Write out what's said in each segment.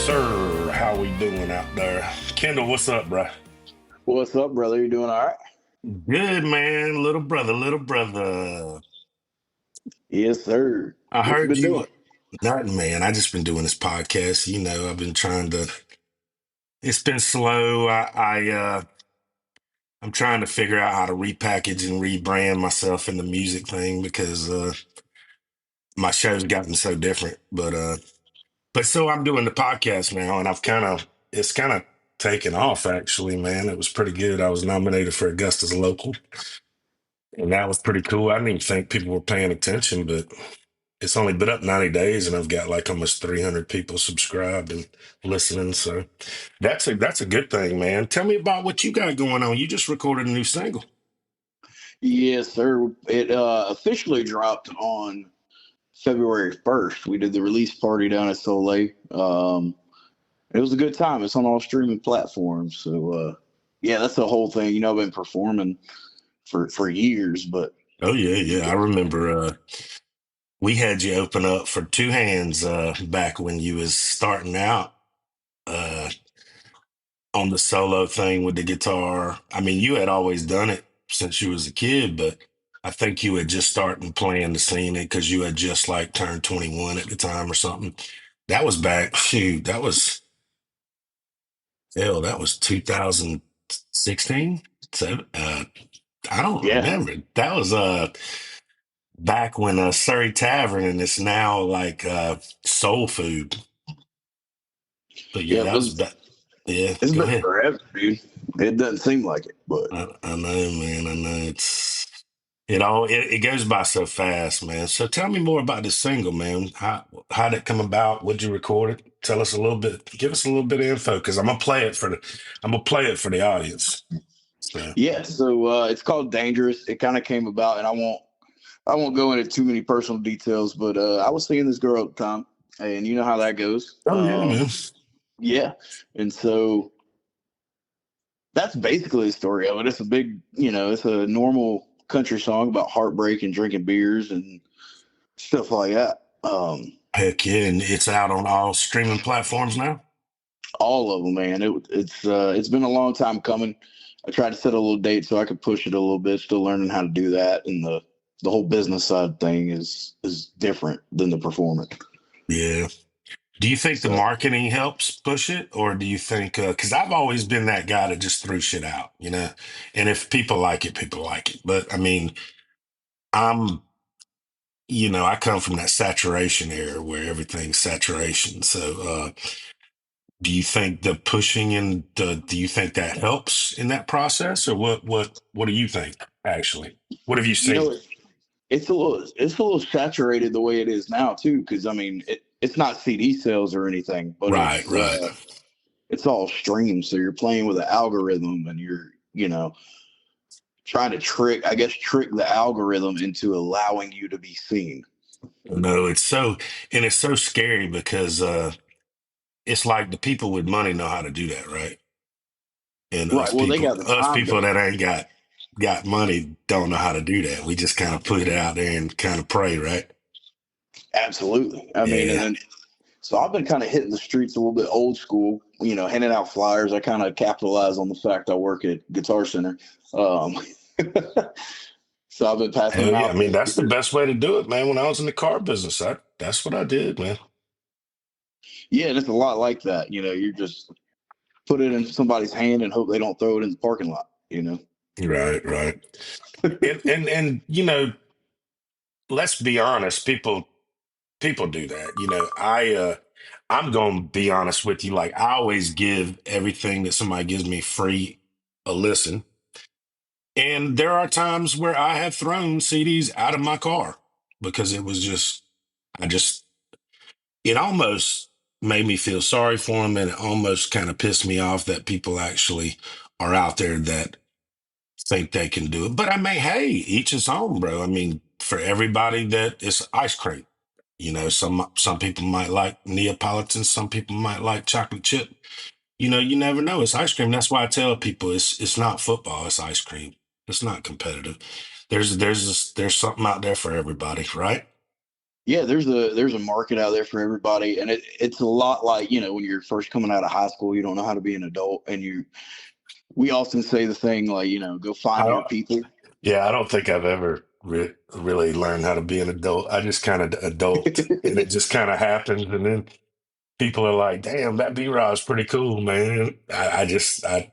sir. How we doing out there? Kendall, what's up, bruh? What's up, brother? You doing all right? Good, man. Little brother, little brother. Yes, sir. I What you heard been you. doing? Nothing, man. I just been doing this podcast. I've been trying to. It's been slow. I'm trying to figure out how to repackage and rebrand myself in the music thing because my show's gotten so different. But so I'm doing the podcast now, and it's kind of taken off actually, man. It was pretty good. I was nominated for Augusta's Local, and that was pretty cool. I didn't even think people were paying attention, but it's only been up 90 days, and I've got like almost 300 people subscribed and listening. So that's a good thing, man. Tell me about what you got going on. You just recorded a new single. Yes, sir. It officially dropped on February 1st. We did the release party down at Soleil. It was a good time. It's on all streaming platforms. So, yeah, that's the whole thing. I've been performing for years, but Oh yeah, yeah. I remember we had you open up for Two Hands back when you was starting out. Uh, on the solo thing with the guitar. I mean, you had always done it since you was a kid, but I think you had just started playing the scene because you had just like turned 21 at the time or something. That was back, shoot, that was 2016. So, I don't yeah, remember. That was back when Surrey Tavern, and it's now like soul food. But yeah, yeah. that was that. Yeah, It's go been ahead. forever, dude. It doesn't seem like it, but I know, man. I know it goes by so fast, man. So tell me more about this single, man. How did it come about? Would you record it? Tell us a little bit. Give us a little bit of info because I'm gonna play it for the audience. So yeah. So it's called Dangerous. It kind of came about, and I won't go into too many personal details, but I was seeing this girl at the time, and you know how that goes. oh yeah, man. Yeah, and so that's basically the story of it. It's a big, it's a normal country song about heartbreak and drinking beers and stuff like that. Heck yeah, and it's out on all streaming platforms now. All of them, man. It's been a long time coming. I tried to set a little date so I could push it a little bit. Still learning how to do that, and the whole business side thing is different than the performance. Yeah. Do you think the So marketing helps push it, or do you think? Because I've always been that guy that just threw shit out, and if people like it, people like it. But I mean, I'm I come from that saturation era where everything's saturation. So, do you think the pushing and do you think that helps in that process, or what do you think actually? What have you you seen? know, it's a little saturated the way it is now too. Because I mean, it's not CD sales or anything, but Right, right. it's all streams. So you're playing with an algorithm, and you're trying to trick the algorithm into allowing you to be seen. No, it's so scary because it's like the people with money know how to do that, right? And Right. Well, they got the us time people to. that ain't got money don't know how to do that. We just kind of put it out there and kind of pray, right? Absolutely. I mean, and Yeah. then so I've been kind of hitting the streets a little bit old school, handing out flyers. I kind of capitalize on the fact I work at Guitar Center. Um, so I've been passing Hell them yeah. I out mean, this that's the year. best way to do it, man. When I was in the car business, that's what I did, man. Yeah, and it's a lot like that. You just put it in somebody's hand and hope they don't throw it in the parking lot. Right, right. And let's be honest, people do that. I'm gonna be honest with you. Like I always give everything that somebody gives me free a listen. And there are times where I have thrown CDs out of my car because it was just I just it almost made me feel sorry for them, and it almost kind of pissed me off that people actually are out there that think they can do it. But I mean, hey, each his own, bro. I mean, for everybody that it's ice cream. Some people might like Neapolitan, some people might like chocolate chip. You never know. It's ice cream. That's why I tell people it's not football, it's ice cream. It's not competitive. There's something out there for everybody, right? Yeah, there's a market out there for everybody, and it's a lot like, when you're first coming out of high school, you don't know how to be an adult, and we often say the thing like, go I find your don't, people. yeah, I don't think I've ever really learned how to be an adult. I just kind of adult, and it just kind of happens, and then people are like, "Damn, that B-Rod's pretty cool, man." I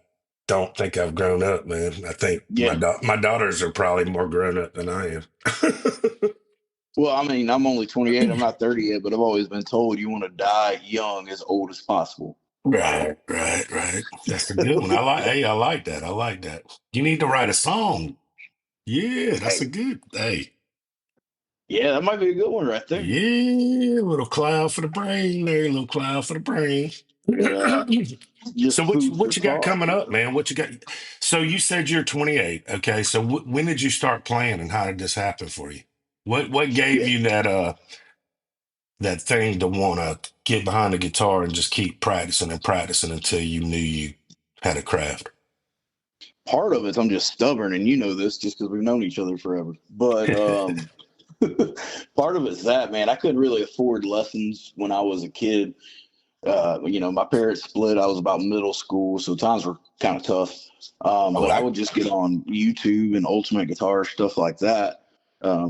don't think I've grown up, man. I think Yeah. my daughters are probably more grown up than I am. Well, I mean, I'm only 28. I'm not 30 yet, but I've always been told you want to die young, as old as possible. Right, right, right. That's a good one. I like. Hey, I like that. I like that. You need to write a song. Yeah, that's a Hey, good. Hey, yeah, that might be a good one right there. yeah, little cloud for the brain there, little cloud for the brain. Yeah, So just food for what you got thought. coming up, man? What you got? So you said you're 28. Okay, so when did you start playing, and how did this happen for you? What gave Yeah, you that thing to want to get behind the guitar and just keep practicing and practicing until you knew you had a craft? part of it, I'm just stubborn, and you know this just because we've known each other forever. But part of it's that, man. I couldn't really afford lessons when I was a kid. My parents split. I was about middle school, so times were kind of tough. Oh, But I would just get on YouTube and Ultimate Guitar, stuff like that.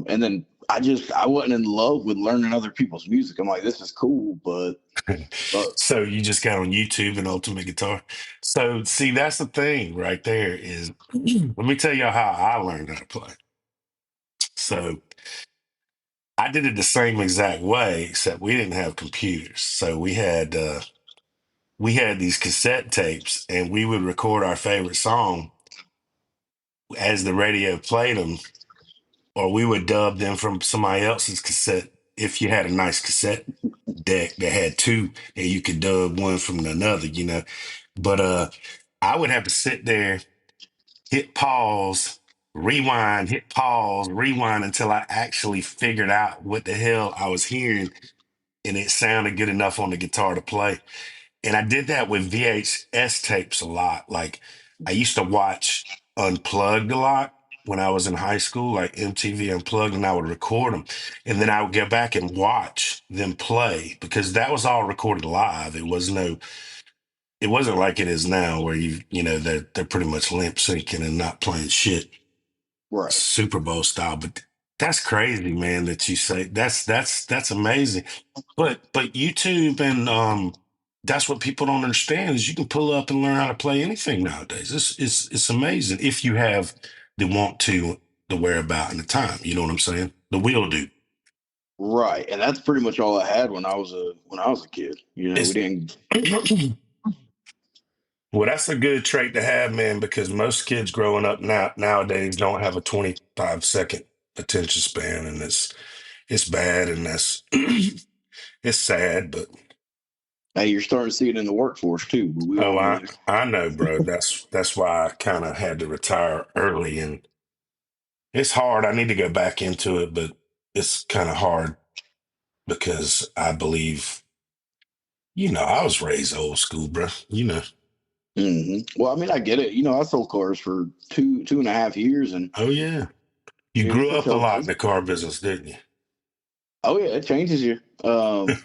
And then I wasn't in love with learning other people's music. I'm like, this is cool, but so you just got on YouTube and Ultimate Guitar. So see, that's the thing right there is let me tell you how I learned how to play. So I did it the same exact way, except we didn't have computers. So we had these cassette tapes and we would record our favorite song as the radio played them, or we would dub them from somebody else's cassette if you had a nice cassette deck that had two and you could dub one from another. But I would have to sit there, hit pause, rewind, hit pause, rewind until I actually figured out what the hell I was hearing and it sounded good enough on the guitar to play. And I did that with VHS tapes a lot. Like I used to watch Unplugged a lot when I was in high school, like MTV Unplugged, and I would record them. And then I would go back and watch them play because that was all recorded live. It wasn't like it is now where they're pretty much limp syncing and not playing shit right. Super Bowl style. But that's crazy, man, that you say that's amazing. But YouTube and that's what people don't understand is you can pull up and learn how to play anything nowadays. It's amazing if you have the want to, the whereabout, and the time. You know what I'm saying? The will do. Right. And that's pretty much all I had when I was a kid. We It's didn't. well, that's a good trait to have, man, because most kids growing up nowadays don't have a 25-second attention span, and it's bad, and that's it's sad, but Hey, you're starting to see it in the workforce too, but we oh, won't go I there. I know, bro. That's why I kind of had to retire early, and it's hard. I need to go back into it, but it's kind of hard because I believe, I was raised old school, bro. Well, I mean, I get it. I sold cars for 2.5 years, and Oh yeah, you it grew for up a lot in telling. the car business, didn't Oh yeah, it changes you. you?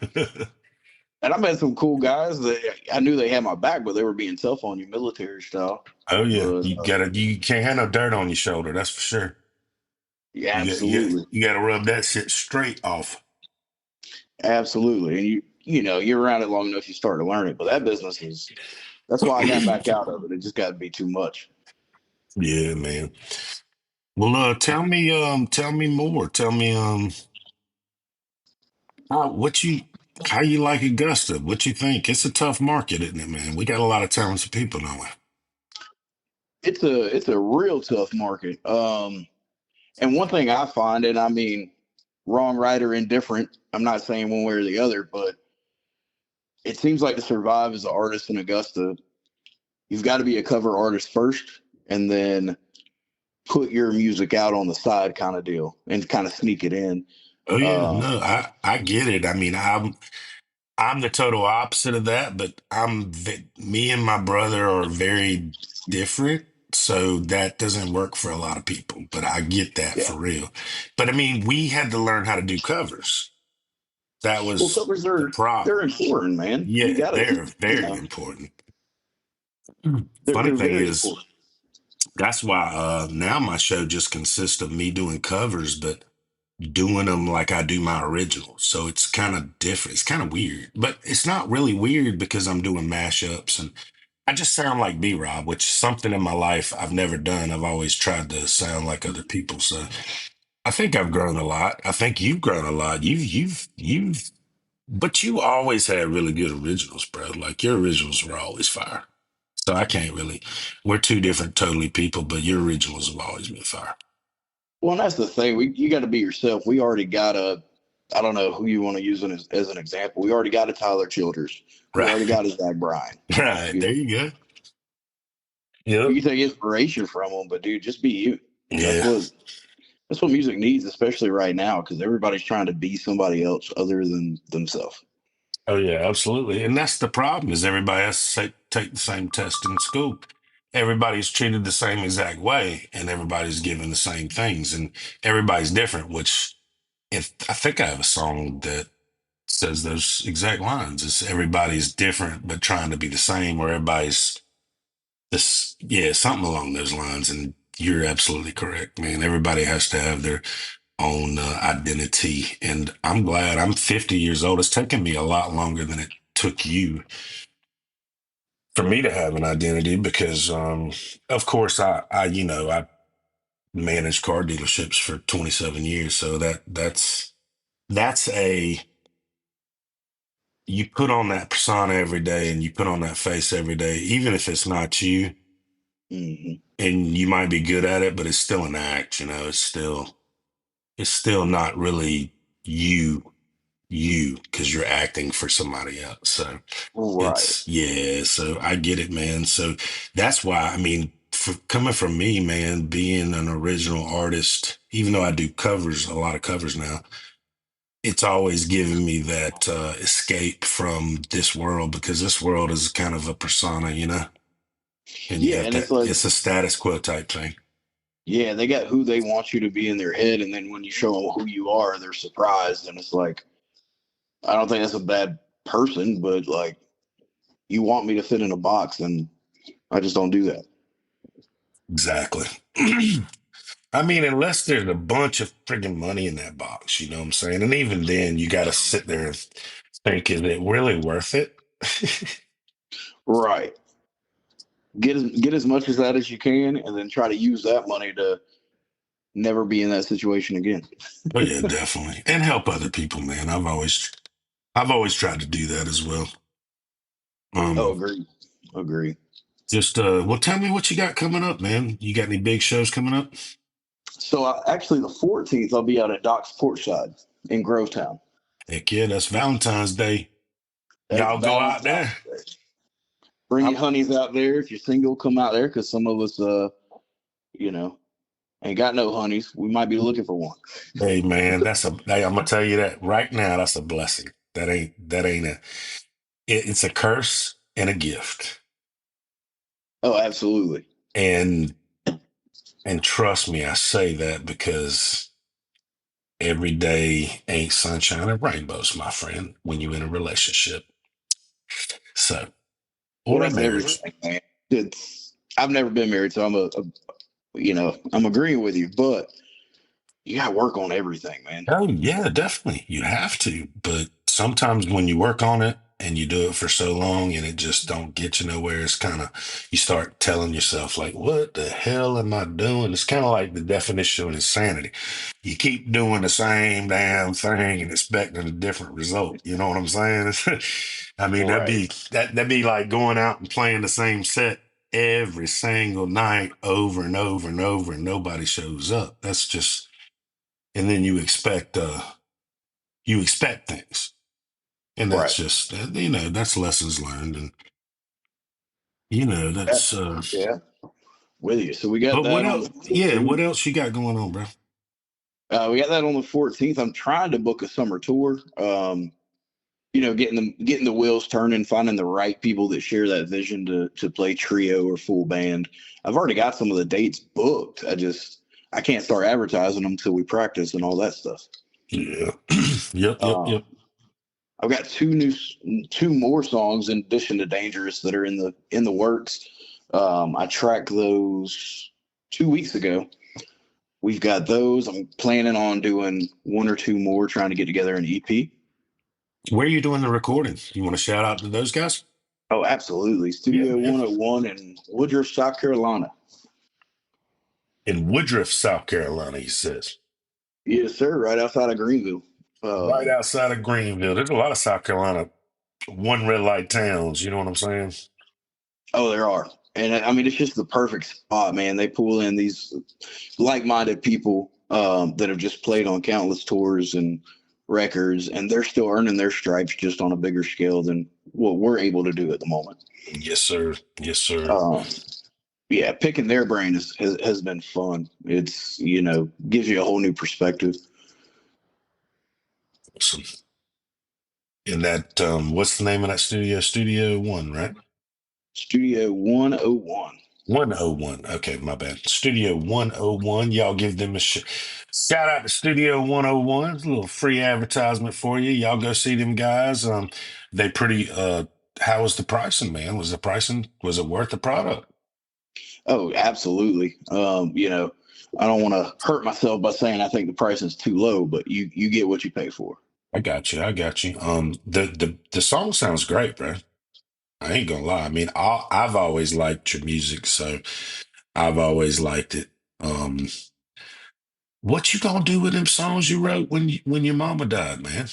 And I met some cool guys that I knew they had my back, but they were being tough on you, military style. Oh yeah, But you can't have no dirt on your shoulder. That's for sure. yeah, You absolutely, you got to rub that shit straight off. absolutely. And you're around it long enough, you start to learn it. But that business is that's why I got back out of it. It just got to be too much. Yeah, man. Well, tell me more. Tell me, what you, how you like Augusta? What you think? It's a tough market, isn't it, man? We got a lot of talented people now. It's a real tough market. And one thing I find, and I mean, wrong, right, or indifferent. I'm not saying one way or the other, but it seems like to survive as an artist in Augusta, you've got to be a cover artist first, and then put your music out on the side, kind of deal, and kind of sneak it in. Oh yeah, Um, no, I get it. I mean, I'm the total opposite of that, but me and my brother are very different, so that doesn't work for a lot of people. But I get that yeah, for real. But I mean, we had to learn how to do covers. That Well, was covers the they're problem. important, man. You Yeah, gotta they're keep, very important. Funny they're thing very is, important. that's why now my show just consists of me doing covers, but doing them like I do my originals. So it's kind of different. It's kind of weird, but it's not really weird because I'm doing mashups and I just sound like B Rob, which is something in my life I've never done. I've always tried to sound like other people. So I think I've grown a lot. I think you've grown a lot. But you always had really good originals, bro. Like your originals were always fire. So I can't really, we're two different totally people, but your originals have always been fire. Well, and that's the thing. You got to be yourself. We already got a, I don't know who you want to use as an example. We already got a Tyler Childers. We already Right. got a Zach Bryan. Right. You There know, you go. you Yep. can take inspiration from them, but dude, just be you. That's Yeah. what that's what music needs, especially right now, because everybody's trying to be somebody else other than themselves. Oh yeah, absolutely. And that's the problem is everybody has to take the same test in school. Everybody's treated the same exact way and everybody's given the same things and everybody's different, which if I think I have a song that says those exact lines. It's everybody's different but trying to be the same or everybody's this yeah, something along those lines. And you're absolutely correct, man. Everybody has to have their own identity. And I'm glad I'm 50 years old. It's taken me a lot longer than it took you for me to have an identity because, of course, I managed car dealerships for 27 years. So that's a, you put on that persona every day and you put on that face every day, even if it's not you Hmm. and you might be good at it, but it's still an act, it's still not really you because you're acting for somebody else. So Right. it's yeah. So I get it, man. So that's why I mean, coming from me, man, being an original artist, even though I do covers, a lot of covers now, it's always given me that escape from this world because this world is kind of a persona, and you Yeah, have and to. it's like, It's a status quo type thing. yeah, they got who they want you to be in their head, and then when you show them who you are, they're surprised, and it's like, I don't think that's a bad person, but like, you want me to fit in a box, and I just don't do that. Exactly. I mean, unless there's a bunch of friggin' money in that box, you know what I'm saying? And even then, you got to sit there and think, is it really worth it? Right. Get as much as that as you can, and then try to use that money to never be in that situation again. Oh yeah, definitely. And help other people, man. I've always tried to do that as well. Oh, Um, agree. Agree. just well, tell me what you got coming up, man. You got any big shows coming up? So actually, the 14th, I'll be out at Doc's Portside in Grovetown. Heck yeah, that's Valentine's Day. That's Y'all go out Valentine's there. Day. Bring your I'm, honeys out there. If you're single, come out there because some of us, you know, ain't got no honeys. We might be looking for one. hey man, hey, I'm gonna tell you that right now. That's a blessing. That ain't it's a curse and a gift. Oh, absolutely. And and trust me, I say that because every day ain't sunshine and rainbows, my friend, when you're in a relationship. So, Well, or a that's marriage. everything, man. I've never been married, so I'm agreeing with you, but you got to work on everything, man. Oh, yeah, definitely. You have to. But sometimes when you work on it and you do it for so long and it just don't get you nowhere, it's kind of, you start telling yourself, like, what the hell am I doing? It's kind of like the definition of insanity. You keep doing the same damn thing and expecting a different result. You know what I'm saying? I mean, Right, that'd be like going out and playing the same set every single night over and over and over and nobody shows up. That's just and then you expect things and that's right. just that's lessons learned and Yeah, that's yeah, with you. So we got but what that on else the yeah, what 14th. else you got going on, bro? We got that on the 14th. I'm trying to book a summer tour. Getting the wheels turning, finding the right people that share that vision to play trio or full band. I've already got some of the dates booked. I can't start advertising them until we practice and all that stuff. Yeah. Yep, yep, Um, yep. I've got two more songs in addition to Dangerous that are in the works. I tracked those 2 weeks ago. We've got those. I'm planning on doing one or two more, trying to get together an EP. Where are you doing the recording? You want to shout out to those guys? Oh, absolutely. Yeah, Studio man. 101 in Woodruff, South Carolina. In Woodruff, South Carolina, he says. Yes, sir. Right outside of Greenville. Right Um, outside of Greenville. There's a lot of South Carolina one red light towns. You know what I'm saying? oh, there are. And I mean, it's just the perfect spot, man. They pull in these like-minded people that have just played on countless tours and records, and they're still earning their stripes just on a bigger scale than what we're able to do at the moment. Yes, sir. Yes, sir. Um, yeah, picking their brain has been fun. It's gives you a whole new perspective. Awesome. In that, what's the name of that studio? Studio One, right? Studio 101. 101. Okay, my bad. Studio 101. Y'all give them a shout out to Studio 101. It's a little free advertisement for you. Y'all go see them guys. They pretty how was the pricing, man? Was it worth the product? Oh, absolutely. I don't want to hurt myself by saying I think the price is too low, but you get what you pay for. I got you. I got you. The song sounds great, bro. I ain't gonna lie. I mean, I've always liked your music, so I've always liked it. Um, what you gonna do with them songs you wrote when your mama died, man?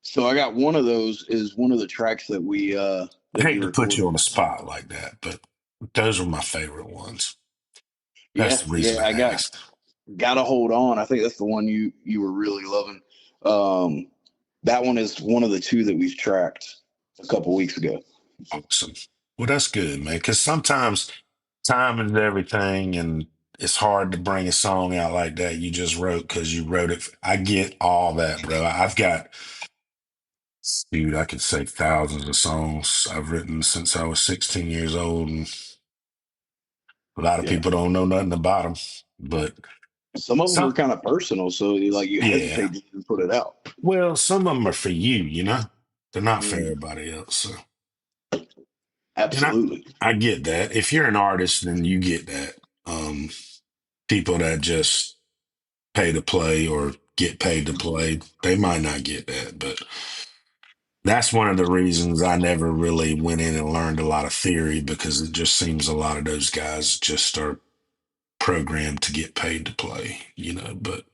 So I got one of those is one of the tracks I that we hate to put you recorded. on the spot like that, but those are my favorite ones. That's Yeah, the yeah, reason I I asked. gotta hold on. I think that's the one you were really loving. Um, that one is one of the two that we've tracked a couple weeks ago. Awesome. Well, that's good, man. Because sometimes time is everything, and it's hard to bring a song out like that you just wrote because you wrote it. I get all that, bro. I've got, dude, I could say thousands of songs I've written since I was 16 years old, and a lot of Yeah, people don't know nothing about them. But some of them are some, kind of personal, so you yeah. hesitate to even put it out. Well, some of them are for you, you know? They're not for Mm, everybody else. So, and absolutely. I get that. If you're an artist, then you get that. People that just pay to play or get paid to play, they might not get that. But that's one of the reasons I never really went in and learned a lot of theory because it just seems a lot of those guys just are programmed to get paid to play, you know. But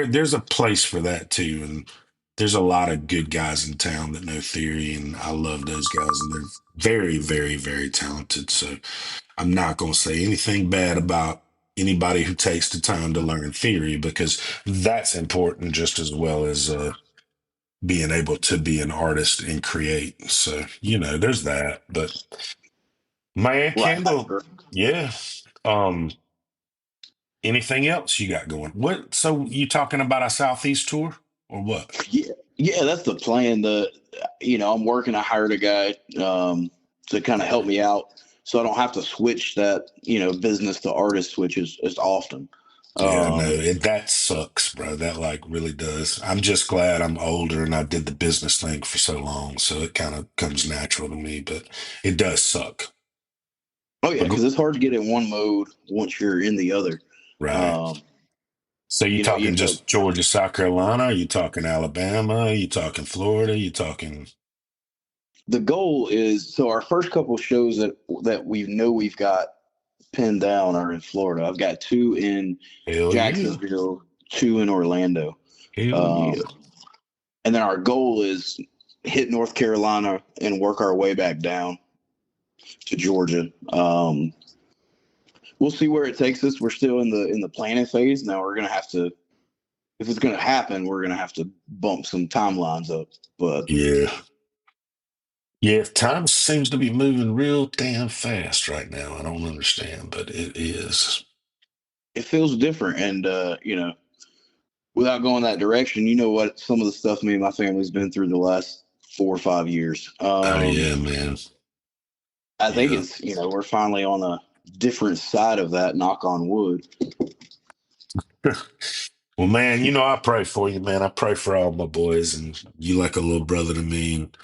there's a place for that too, and there's a lot of good guys in town that know theory, and I love those guys, and they're very, very, very talented. So I'm not going to say anything bad about anybody who takes the time to learn theory because that's important just as well as being able to be an artist and create. So there's that. But my Aunt Right. Kendall, yeah. Um, Anything else you got going? What? So you talking about a Southeast tour or what? Yeah, yeah, that's the plan. I'm working. I hired a guy to kind of help me out, so I don't have to switch that business to artist switches as often. Yeah, I know. Um, That sucks, bro. That like really does. I'm just glad I'm older and I did the business thing for so long, so it kind of comes natural to me, but it does suck. oh yeah, But because it's hard to get in one mode once you're in the other. right. Um, So you you talking know, just Georgia, South Carolina? You talking Alabama? You talking Florida? You talking the goal is so our first couple shows that we know we've got pinned down are in Florida. I've got two in hell yeah. Jacksonville, two in Orlando. Hell Um, yeah. and then our goal is hit North Carolina and work our way back down to Georgia. We'll see where it takes us. We're still in the planning phase. Now we're gonna have to, if it's gonna happen, we're gonna have to bump some timelines up. But Yeah. Yeah, time seems to be moving real damn fast right now. I don't understand, but it is. it feels different, and without going that direction, you know what? Some of the stuff me and my family's been through the last 4 or 5 years. Oh yeah, man. I think Yeah. it's we're finally on a different side of that. Knock on wood. Well, man, you know I pray for you, man. I pray for all my boys, and you like a little brother to me. And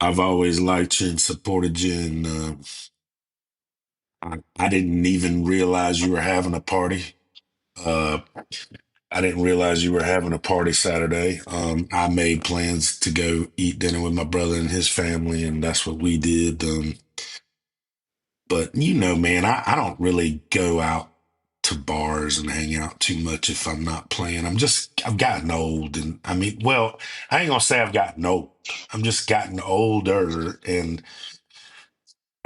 I've always liked you and supported you. And I didn't even realize you were having a party. Uh, I didn't realize you were having a party Saturday. I made plans to go eat dinner with my brother and his family, and that's what we did. But you know, man, I don't really go out to bars and hang out too much if I'm not playing. I've gotten old, and I mean, well, I ain't gonna say I've gotten old. I'm just gotten older, and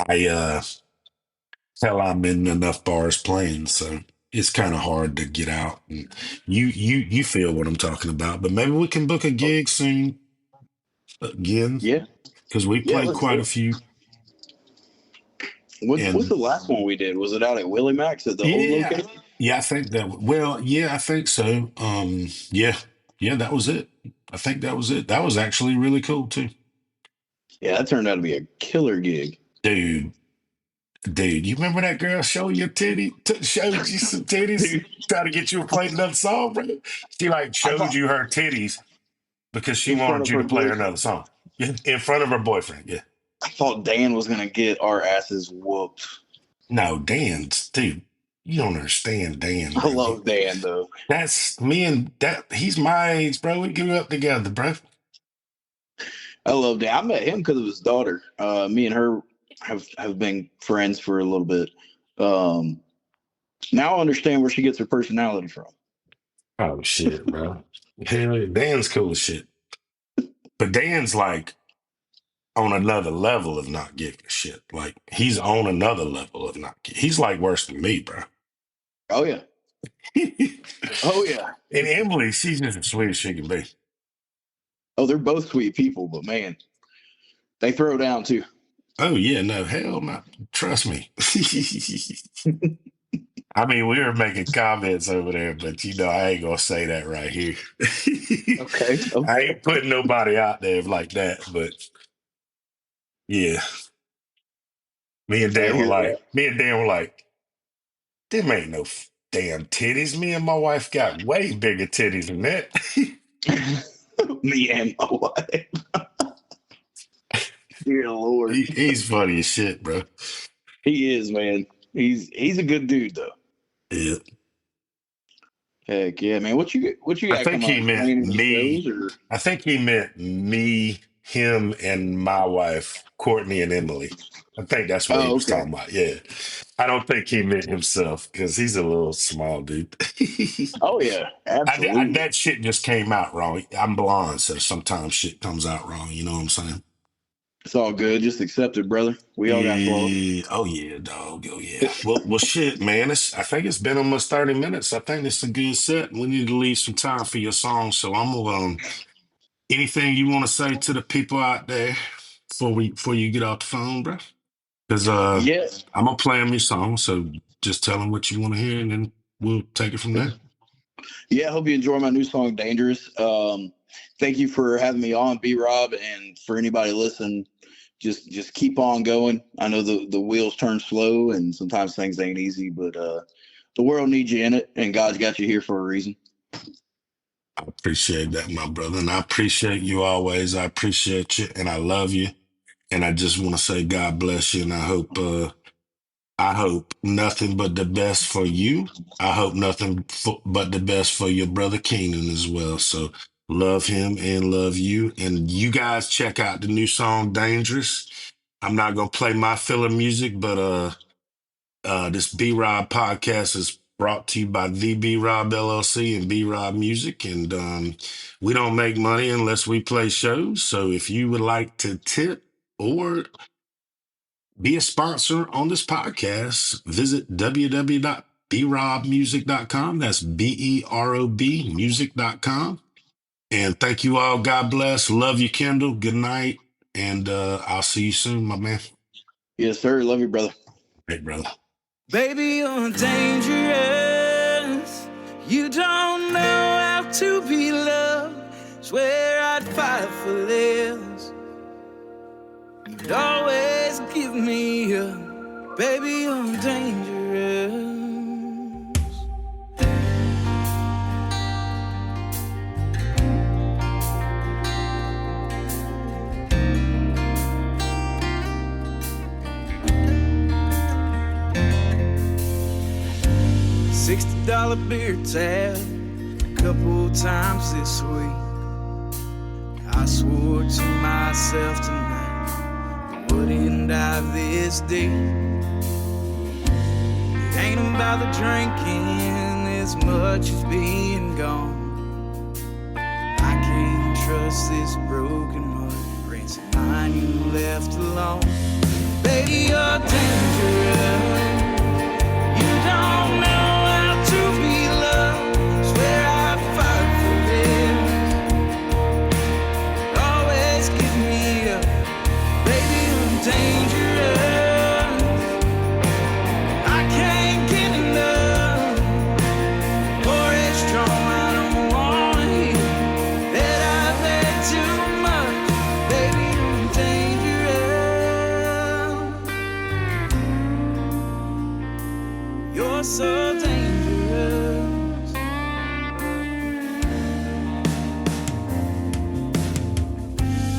I tell I'm in enough bars playing, so it's kind of hard to get out. And you feel what I'm talking about. But maybe we can book a Oh, gig soon again yeah, because we yeah. played Let's quite do a it. few. What's And the last one we did? Was it out at Willie Max at the old yeah, location? yeah, I think that. Well, yeah, I think so. Yeah, yeah, that was it. I think that was it. That was actually really cool too, Yeah, that turned out to be a killer gig. dude. Dude, you remember that girl showed your titty, showed you some titties, Dude, try to get you to play another song, bro? She like I showed thought you her titties because she in front wanted of you her to play her boyfriend. another song in front of her boyfriend. Yeah. I thought Dan was gonna get our asses whooped. No, Dan's dude. You don't understand Dan, I bro. love Dan though. That's me and that. He's my age, bro. We grew up together, bro. I love Dan. I met him because of his daughter. Me and her have been friends for a little bit. Um, now I understand where she gets her personality from. Oh shit, bro. Hell, yeah, Dan's cool as shit. But Dan's like on another level of not giving a shit. Like he's on another level of not. He's like worse than me, bro. Oh yeah. Oh yeah. And Emily, she's just as sweet as she can be. Oh, they're both sweet people, but man, they throw down too. Oh yeah, no, hell no. Trust me. I mean, we were making comments over there, but you know, I ain't gonna say that right here. Okay. I Okay. ain't putting nobody out there like that, but yeah, I hear that. Me and Dan were like, them ain't no damn titties. Me and my wife got way bigger titties than that. Me and my wife. Dear Lord. He's funny as shit, bro. He is, man. He's a good dude though. Yeah. Heck yeah, man. What you I got think coming he on? You meant playing any me. shows or I think he meant me, him, and my wife, Courtney and Emily. I think that's what he Oh, was okay. talking about. Yeah. I don't think he meant himself because he's a little small dude. Oh yeah, absolutely. That shit just came out wrong. I'm blonde, so sometimes shit comes out wrong. You know what I'm saying? It's all good. Just accept it, brother. We all got flaws. Yeah. Oh yeah, dog. Oh yeah. Well, shit, man. I think it's been almost 30 minutes. I think it's a good set. We need to leave some time for your song. So I'm gonna anything you want to say to the people out there before you get off the phone, bro? Because Yes. I'm gonna play them your song. So just tell them what you want to hear, and then we'll take it from there. Yeah, I hope you enjoy my new song, Dangerous. Thank you for having me on, B Rob, and for anybody listening, just keep on going. I know the wheels turn slow and sometimes things ain't easy, but the world needs you in it, and God's got you here for a reason. I appreciate that, my brother, and I appreciate you always. I appreciate you, and I love you. And I just want to say God bless you, and I hope nothing but the best for you. I hope but the best for your brother Keenan as well. So love him and love you. And you guys check out the new song Dangerous. I'm not gonna play my filler music, but this B Rob podcast is brought to you by the B Rob LLC and B Rob Music. And we don't make money unless we play shows. So if you would like to tip or be a sponsor on this podcast, visit www.brobmusic.com. That's BEROB music.com. And thank you all. God bless. Love you, Kendall. Good night. And I'll see you soon, my man. Yes, sir. Love you, brother. Hey, brother. Baby, you're dangerous. You don't know how to be loved. Swear I'd fight for this. You'd always give me up. Baby, you're dangerous. $10 beer tab a couple times this week. I swore to myself tonight I wouldn't dive this deep. It ain't about the drinking as much as being gone. I can't trust this broken heart, rancid mind you left alone. Baby, you're dangerous. You don't know how to be loved. Swear I'd fight for this. Always give me up. Baby, I'm dangerous. I can't get enough. Pour it strong, I don't wanna hear that I've had too much. Baby, I'm dangerous. You're so dangerous.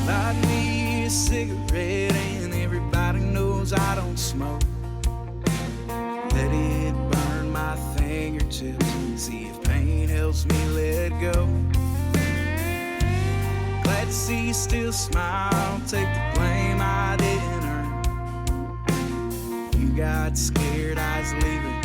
Light me a cigarette and everybody knows I don't smoke. Let it burn my fingertips. See if pain helps me let go. Glad to see you still smile. Take the blame I didn't earn. You got scared I was leaving.